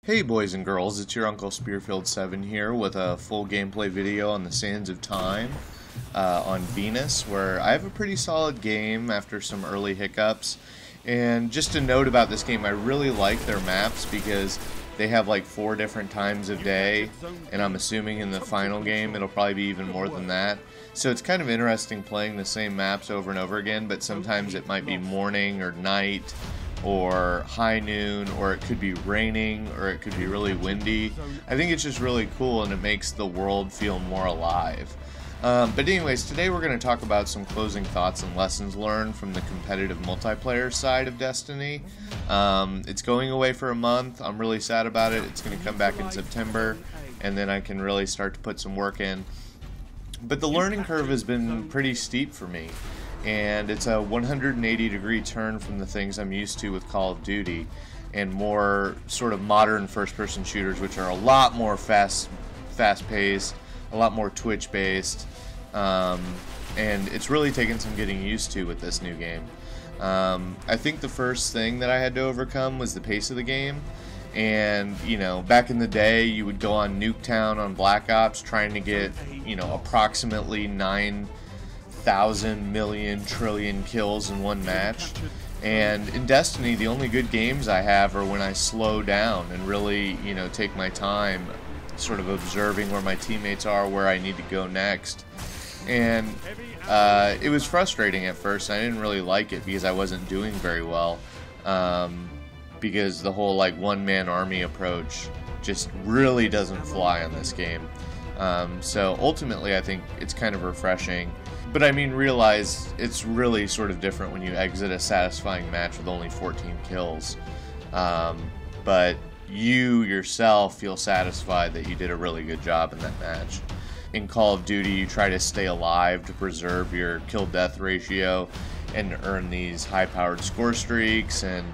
Hey boys and girls, it's your Uncle Spearfield7 here with a full gameplay video on the Sands of Time on Venus, where I have a pretty solid game after some early hiccups. And just a note about this game, I really like their maps because they have like 4 different times of day, and I'm assuming in the final game it'll probably be even more than that. So it's kind of interesting playing the same maps over and over again, but sometimes it might be morning or night, or high noon, or it could be raining, or it could be really windy. I think it's just really cool and it makes the world feel more alive. But anyways, today we're going to talk about some closing thoughts and lessons learned from the competitive multiplayer side of Destiny. It's going away for a month. I'm really sad about it. It's going to come back in September, and then I can really start to put some work in. But the learning curve has been pretty steep for me, and it's a 180-degree turn from the things I'm used to with Call of Duty and more sort of modern first-person shooters, which are a lot more fast-paced, a lot more Twitch-based, and it's really taken some getting used to with this new game. I think the first thing that I had to overcome was the pace of the game. And, you know, back in the day, you would go on Nuketown on Black Ops trying to get, you know, approximately 9,000 million trillion kills in one match. And in Destiny, the only good games I have are when I slow down and really, you know, take my time sort of observing where my teammates are, where I need to go next. And it was frustrating at first. I didn't really like it because I wasn't doing very well. Because the whole like one-man army approach just really doesn't fly on this game. So ultimately I think it's kind of refreshing. But I mean, realize it's really sort of different when you exit a satisfying match with only 14 kills. But you yourself feel satisfied that you did a really good job in that match. In Call of Duty, you try to stay alive to preserve your kill-death ratio and earn these high-powered score streaks and,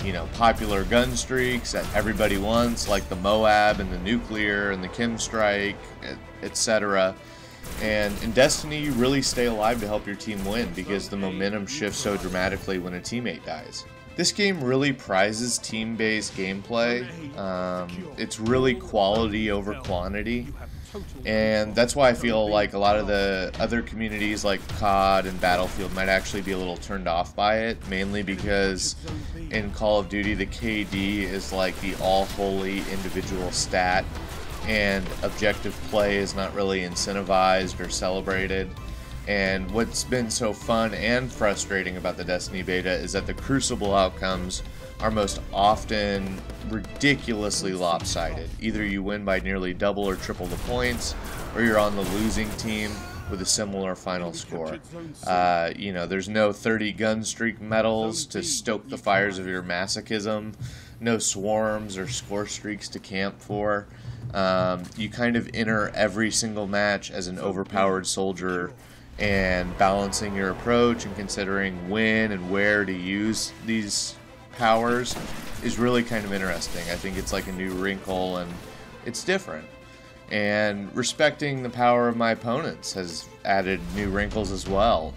you know, popular gun streaks that everybody wants, like the Moab and the Nuclear and the Chem Strike, etc. And in Destiny, you really stay alive to help your team win because the momentum shifts so dramatically when a teammate dies. This game really prizes team-based gameplay. It's really quality over quantity. And that's why I feel like a lot of the other communities like COD and Battlefield might actually be a little turned off by it, mainly because in Call of Duty the KD is like the all-holy individual stat, and objective play is not really incentivized or celebrated. And what's been so fun and frustrating about the Destiny beta is that the Crucible outcomes are most often ridiculously lopsided. Either you win by nearly double or triple the points, or you're on the losing team with a similar final score. You know, there's no 30 gun streak medals to stoke the fires of your masochism, no swarms or score streaks to camp for. You kind of enter every single match as an overpowered soldier, and balancing your approach and considering when and where to use these powers is really kind of interesting. I think it's like a new wrinkle and it's different. And respecting the power of my opponents has added new wrinkles as well,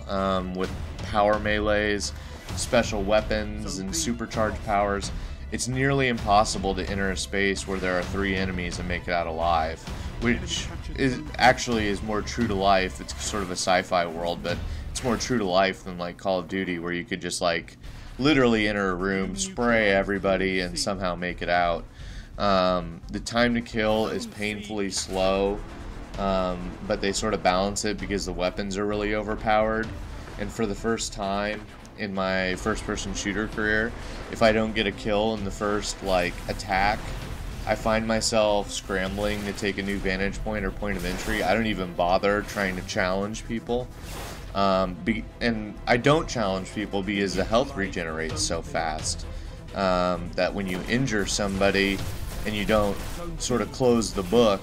with power melees, special weapons, and supercharged powers. It's nearly impossible to enter a space where there are 3 enemies and make it out alive, which is more true to life. It's sort of a sci-fi world, but it's more true to life than like Call of Duty, where you could just like literally enter a room, spray everybody, and somehow make it out. The time to kill is painfully slow, but they sort of balance it because the weapons are really overpowered. And for the first time in my first-person shooter career, if I don't get a kill in the first like attack, I find myself scrambling to take a new vantage point or point of entry. I don't even bother trying to challenge people. And I don't challenge people because the health regenerates so fast that when you injure somebody and you don't sort of close the book,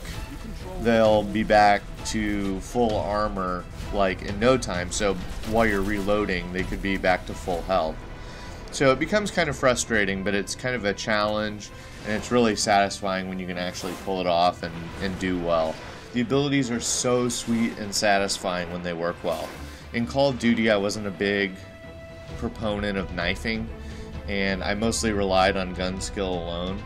they'll be back to full armor like in no time. So while you're reloading, they could be back to full health. So it becomes kind of frustrating, but it's kind of a challenge, and it's really satisfying when you can actually pull it off and do well. The abilities are so sweet and satisfying when they work well. In Call of Duty, I wasn't a big proponent of knifing, and I mostly relied on gun skill alone.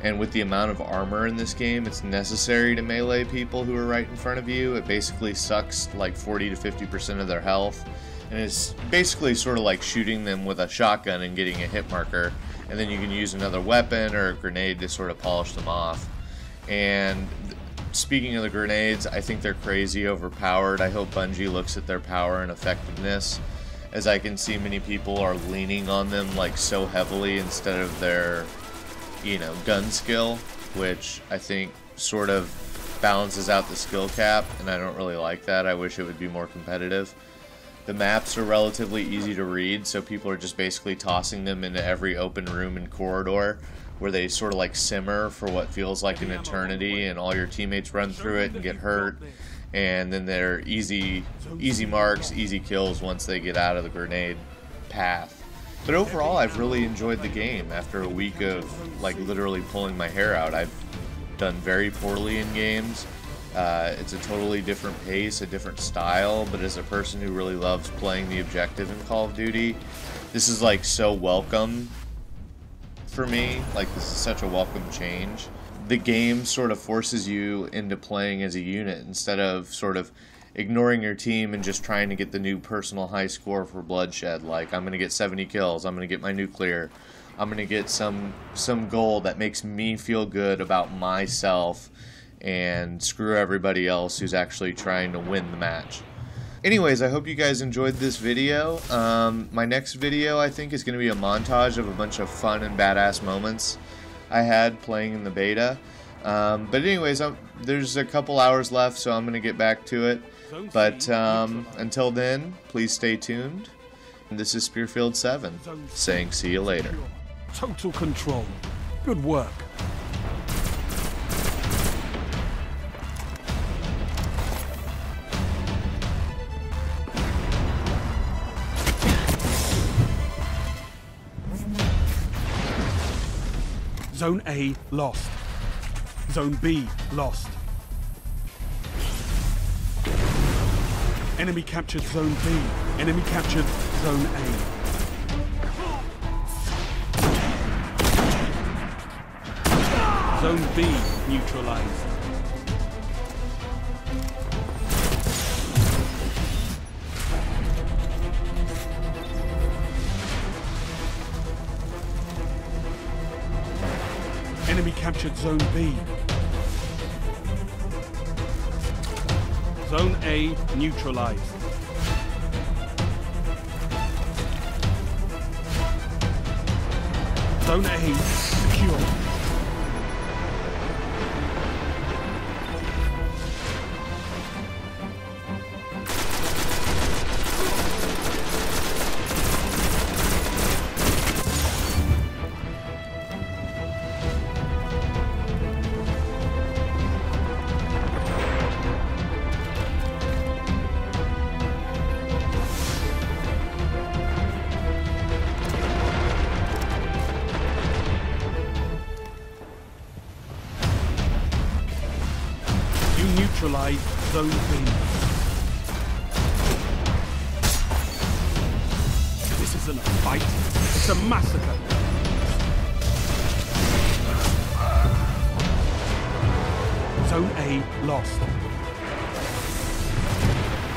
And with the amount of armor in this game, it's necessary to melee people who are right in front of you. It basically sucks like 40 to 50% of their health. And it's basically sort of like shooting them with a shotgun and getting a hit marker. And then you can use another weapon or a grenade to sort of polish them off. And speaking of the grenades, I think they're crazy overpowered. I hope Bungie looks at their power and effectiveness, as I can see many people are leaning on them like so heavily instead of their, you know, gun skill, which I think sort of balances out the skill cap, and I don't really like that. I wish it would be more competitive. The maps are relatively easy to read, so people are just basically tossing them into every open room and corridor where they sort of like simmer for what feels like an eternity, and all your teammates run through it and get hurt, and then they're easy marks, easy kills once they get out of the grenade path. But overall, I've really enjoyed the game after a week of like literally pulling my hair out. I've done very poorly in games. It's a totally different pace, a different style, but as a person who really loves playing the objective in Call of Duty, this is like so welcome for me. Like, this is such a welcome change. The game sort of forces you into playing as a unit instead of sort of ignoring your team and just trying to get the new personal high score for bloodshed. Like, I'm going to get 70 kills, I'm going to get my nuclear, I'm going to get some goal that makes me feel good about myself and screw everybody else who's actually trying to win the match. Anyways, I hope you guys enjoyed this video. My next video, I think, is going to be a montage of a bunch of fun and badass moments I had playing in the beta. But anyways, there's a couple hours left, so I'm going to get back to it. But until then, please stay tuned. This is Spearfield 7, saying see you later. Total control. Good work. Zone A lost. Zone B lost. Enemy captured Zone B. Enemy captured Zone A. Zone B neutralized. Enemy captured Zone B. Zone A neutralized. Zone A secure. Neutralize Zone B. This isn't a fight, it's a massacre. Zone A lost.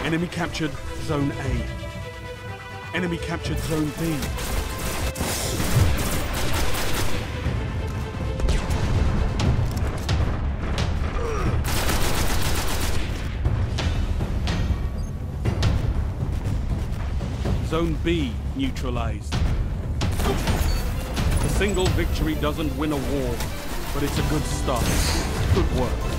Enemy captured Zone A. Enemy captured Zone B. Zone B neutralized. A single victory doesn't win a war, but it's a good start. Good work.